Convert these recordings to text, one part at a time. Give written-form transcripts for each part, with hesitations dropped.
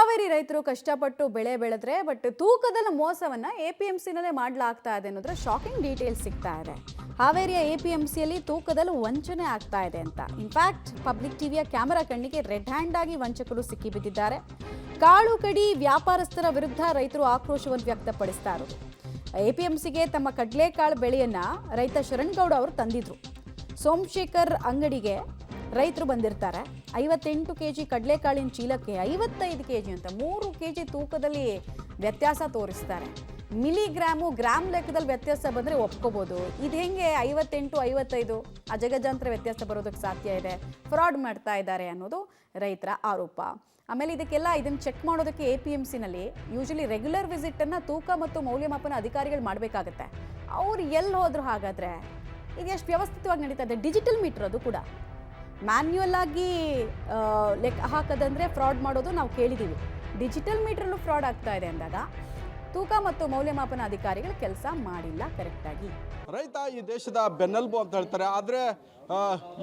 ಹಾವೇರಿ ರೈತರು ಕಷ್ಟಪಟ್ಟು ಬೆಳೆ ಬೆಳೆದ್ರೆ ಬಟ್ ತೂಕದಲ್ಲಿ ಮೋಸವನ್ನ ಎಪಿಎಂಸಿನಲ್ಲೇ ಮಾಡಲಾಗ್ತಾ ಇದೆ ಅನ್ನೋದ್ರ ಶಾಕಿಂಗ್ ಡೀಟೇಲ್ಸ್ ಸಿಗ್ತಾ ಇದೆ. ಹಾವೇರಿಯ ಎಪಿಎಂಸಿಯಲ್ಲಿ ತೂಕದಲ್ಲಿ ವಂಚನೆ ಆಗ್ತಾ ಇದೆ ಅಂತ ಇನ್ಫ್ಯಾಕ್ಟ್ ಪಬ್ಲಿಕ್ ಟಿವಿಯ ಕ್ಯಾಮೆರಾ ಕಣ್ಣಿಗೆ ರೆಡ್ ಹ್ಯಾಂಡ್ ಆಗಿ ವಂಚಕರು ಸಿಕ್ಕಿಬಿದ್ದಿದ್ದಾರೆ. ಕಾಳು ಕಡಿ ವ್ಯಾಪಾರಸ್ಥರ ವಿರುದ್ಧ ರೈತರು ಆಕ್ರೋಶವನ್ನು ವ್ಯಕ್ತಪಡಿಸ್ತಾ ಇರೋದು. ಎಪಿಎಂಸಿಗೆ ತಮ್ಮ ಕಡಲೆಕಾಳು ಬೆಳೆಯನ್ನ ರೈತ ಶರಣ್ಗೌಡ ಅವರು ತಂದಿದ್ರು. ಸೋಮಶೇಖರ್ ಅಂಗಡಿಗೆ ರೈತರು ಬಂದಿರ್ತಾರೆ. 58 ಕೆಜಿ ಕಡಲೆಕಾಳಿನ ಚೀಲಕ್ಕೆ 55 ಕೆಜಿ ಅಂತ 3 ಕೆಜಿ ತೂಕದಲ್ಲಿ ವ್ಯತ್ಯಾಸ ತೋರಿಸ್ತಾರೆ. ಮಿಲಿಗ್ರಾಮು ಗ್ರಾಮ್ ಲೆಕ್ಕದಲ್ಲಿ ವ್ಯತ್ಯಾಸ ಬಂದರೆ ಒಪ್ಕೋಬೋದು. ಇದು ಹೆಂಗೆ 58 55 ಅಜಗಜಾಂತರ ವ್ಯತ್ಯಾಸ ಬರೋದಕ್ಕೆ ಸಾಧ್ಯ ಇದೆ, ಫ್ರಾಡ್ ಮಾಡ್ತಾ ಇದ್ದಾರೆ ಅನ್ನೋದು ರೈತರ ಆರೋಪ. ಆಮೇಲೆ ಇದನ್ನು ಚೆಕ್ ಮಾಡೋದಕ್ಕೆ ಎಪಿಎಂಸಿನಲ್ಲಿ ಯೂಶಲಿ ರೆಗ್ಯುಲರ್ ವಿಸಿಟನ್ನು ತೂಕ ಮತ್ತು ಮೌಲ್ಯಮಾಪನ ಅಧಿಕಾರಿಗಳು ಮಾಡಬೇಕಾಗತ್ತೆ. ಅವ್ರು ಎಲ್ಲಿ ಹೋದ್ರು ಹಾಗಾದರೆ ಇದು ಎಷ್ಟು ವ್ಯವಸ್ಥಿತವಾಗಿ ನಡೀತಾ ಇದೆ. ಡಿಜಿಟಲ್ ಮೀಟರ್ ಅದು ಕೂಡ ಮ್ಯಾನ್ಯುಯಲ್ ಆಗಿ ಲೆಕ್ಕ ಹಾಕೋದಂದರೆ ಫ್ರಾಡ್ ಮಾಡೋದು ನಾವು ಕೇಳಿದ್ದೀವಿ. ಡಿಜಿಟಲ್ ಮೀಟ್ರಲ್ಲೂ ಫ್ರಾಡ್ ಆಗ್ತಾ ಇದೆ ಅಂದಾಗ ತೂಕ ಮತ್ತು ಮೌಲ್ಯಮಾಪನ ಅಧಿಕಾರಿಗಳು ಕೆಲಸ ಮಾಡಿಲ್ಲ ಕರೆಕ್ಟಾಗಿ. ರೈತ ಈ ದೇಶದ ಬೆನ್ನೆಲುಬು ಅಂತ ಹೇಳ್ತಾರೆ. ಆದರೆ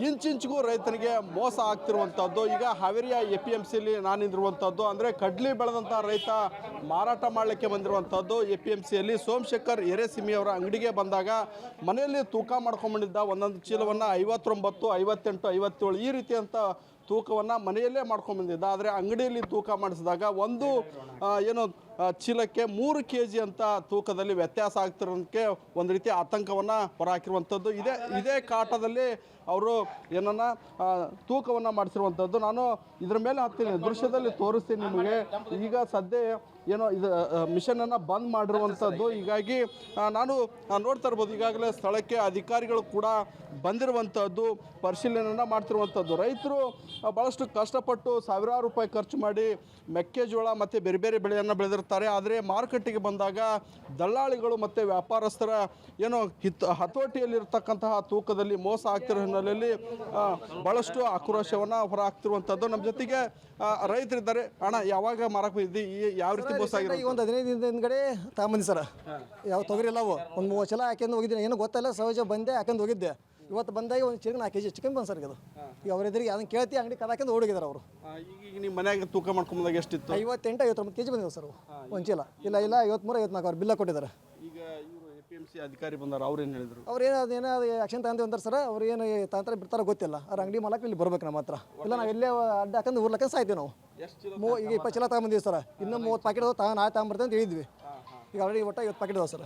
ಇಂಚಿಂಚಿಗೂ ರೈತನಿಗೆ ಮೋಸ ಆಗ್ತಿರುವಂಥದ್ದು. ಈಗ ಹಾವೇರಿಯ ಎಪಿಎಂಸಿಯಲ್ಲಿ ನಾನಿರುವಂಥದ್ದು ಅಂದರೆ ಕಡ್ಲಿ ಬೆಳೆದಂಥ ರೈತ ಮಾರಾಟ ಮಾಡಲಿಕ್ಕೆ ಬಂದಿರುವಂಥದ್ದು. ಎಪಿಎಂಸಿಯಲ್ಲಿ ಸೋಮಶೇಖರ್ ಎರೆಸಿಮಿ ಅವರ ಅಂಗಡಿಗೆ ಬಂದಾಗ ಮನೆಯಲ್ಲಿ ತೂಕ ಮಾಡ್ಕೊಂಡ್ಬಂದಿದ್ದ ಒಂದೊಂದು ಚೀಲವನ್ನು 59, 58, 57 ಈ ರೀತಿಯಂಥ ತೂಕವನ್ನು ಮನೆಯಲ್ಲೇ ಮಾಡ್ಕೊಂಡ್ಬಂದಿದ್ದ. ಆದರೆ ಅಂಗಡಿಯಲ್ಲಿ ತೂಕ ಮಾಡಿಸಿದಾಗ ಒಂದು ಚೀಲಕ್ಕೆ 3 ಕೆಜಿ ಅಂತ ತೂಕದಲ್ಲಿ ವ್ಯತ್ಯಾಸ ಆಗ್ತಿರೋದಕ್ಕೆ ಒಂದು ರೀತಿ ಆತಂಕವನ್ನು ಹೊರಹಾಕಿರುವಂಥದ್ದು. ಇದೇ ಕಾಟದಲ್ಲಿ ಅವರು ಏನನ್ನ ತೂಕವನ್ನು ಮಾಡಿಸಿರುವಂಥದ್ದು. ನಾನು ಇದರ ಮೇಲೆ ಹತ್ತೀನಿ, ದೃಶ್ಯದಲ್ಲಿ ತೋರಿಸ್ತೀನಿ ನಿಮಗೆ. ಈಗ ಸದ್ಯ ಇದು ಮಿಷನನ್ನು ಬಂದ್ ಮಾಡಿರುವಂಥದ್ದು. ಹೀಗಾಗಿ ನಾನು ನೋಡ್ತಾ ಇರ್ಬೋದು, ಈಗಾಗಲೇ ಸ್ಥಳಕ್ಕೆ ಅಧಿಕಾರಿಗಳು ಕೂಡ ಬಂದಿರುವಂಥದ್ದು, ಪರಿಶೀಲನೆಯನ್ನು ಮಾಡ್ತಿರುವಂಥದ್ದು. ರೈತರು ಭಾಳಷ್ಟು ಕಷ್ಟಪಟ್ಟು ಸಾವಿರಾರು ರೂಪಾಯಿ ಖರ್ಚು ಮಾಡಿ ಮೆಕ್ಕೆಜೋಳ ಮತ್ತು ಬೇರೆ ಬೇರೆ ಬೆಳೆಯನ್ನು ಬೆಳೆದಿರ್ತಾರೆ. ಆದರೆ ಮಾರುಕಟ್ಟೆಗೆ ಬಂದಾಗ ದಲ್ಲಾಳಿಗಳು ಮತ್ತು ವ್ಯಾಪಾರಸ್ಥರ ಹತೋಟಿಯಲ್ಲಿರ್ತಕ್ಕಂತಹ ತೂಕದಲ್ಲಿ ಮೋಸ ಆಗ್ತಿರೋ ಹಿನ್ನೆಲೆಯಲ್ಲಿ ಭಾಳಷ್ಟು ಆಕ್ರೋಶವನ್ನು ಹೊರಹಾಕ್ತಿರುವಂಥದ್ದು. ನಮ್ಮ ಜೊತೆಗೆ ರೈತರಿದ್ದಾರೆ. ಅಣ್ಣ, ಯಾವಾಗ ಮಾರಕ್ಕೆ ಬಂದಿದ್ದಿ, ಯಾವ ರೀತಿ ಮೋಸ ಆಗಿದೆ? ಒಂದು 15 ದಿನದ ಹಿಂದ್ಗಡೆ ತಗೊಂಬಂದಿ ಸರ್. ಯಾವ ತೊಗರಿ ಎಲ್ಲ ಒಂದು 30 ಚೀಲ ಹಾಕೊಂಡು ಹೋಗಿದ್ದೀನಿ. ಏನೂ ಗೊತ್ತಿಲ್ಲ, ಸಹಜ ಬಂದೆ ಹಾಕೊಂಡು ಹೋಗಿದ್ದೆ. ಇವತ್ತು ಬಂದಾಗ ಒಂದು ಚಿಕನ್ 4 ಕೆಜಿ ಚಿಕನ್ ಬಂದು ಸರ್. ಇದು ಈಗ ಅವ್ರ ಎದುರಿಗೆ ಅದನ್ನು ಕೇಳ್ತಿ ಅಂಗಡಿ ಕದಾಕೊಂಡು ಓಡಿಗಿದ್ದಾರೆ ಅವರು. ಈಗ ನಿಮ್ಮ ಮನೆಯಾಗ ತೂಕ ಮಾಡ್ಕೊಂಬಂದಾಗ ಎಷ್ಟಿತ್ತು? 58, 59 ಕೆಜಿ ಬಂದಿದೆ ಸರ್ ಒಂದು ಚೀಲ. ಇಲ್ಲ 53, 54 ಅವ್ರು ಬಿಲ್ಲ ಕೊಟ್ಟಿದ್ದಾರೆ. ಈಗ ಇವರು ಎಪಿಎಂಸಿ ಅಧಿಕಾರಿ ಬಂದಾರ, ಅವ್ರು ಏನು ಹೇಳಿದ್ರು? ಅವ್ರು ಏನೋ ಆಕ್ಷನ್ ತಗೊಂತೀವಿ ಅಂತಾರೆ ಸರ್. ಅವ್ರು ಏನು ತಂತ್ರ ಬಿಡ್ತಾರೋ ಗೊತ್ತಿಲ್ಲ. ಅವ್ರ ಅಂಗಡಿ ಮಾಲಕ್ಕೆ ಇಲ್ಲಿ ಬರ್ಬೇಕು ನಮ್ಮ ಹತ್ರ. ಇಲ್ಲ ನಾವು ಎಲ್ಲೇ ಅಡ್ಡ ಹಾಕೊಂಡು ಊರ್ಲಕ್ಕ ಸಾಯ್ತೀವಿ ನಾವು. ಈಗ 20 ಚೀಲ ತಗೊಂಬಂದಿವಿ ಸರ್. ಇನ್ನೂ 30 ಪ್ಯಾಕೆಟ್ ನಾ ತಗೊಂಬರ್ತೇವೆ ಅಂತ ಹೇಳಿದ್ವಿ. ಈಗ ಆಲ್ರೆಡಿ ಒಟ್ಟು 50 ಪ್ಯಾಕೆಟ್ ಇದಾವೆ ಸರ್.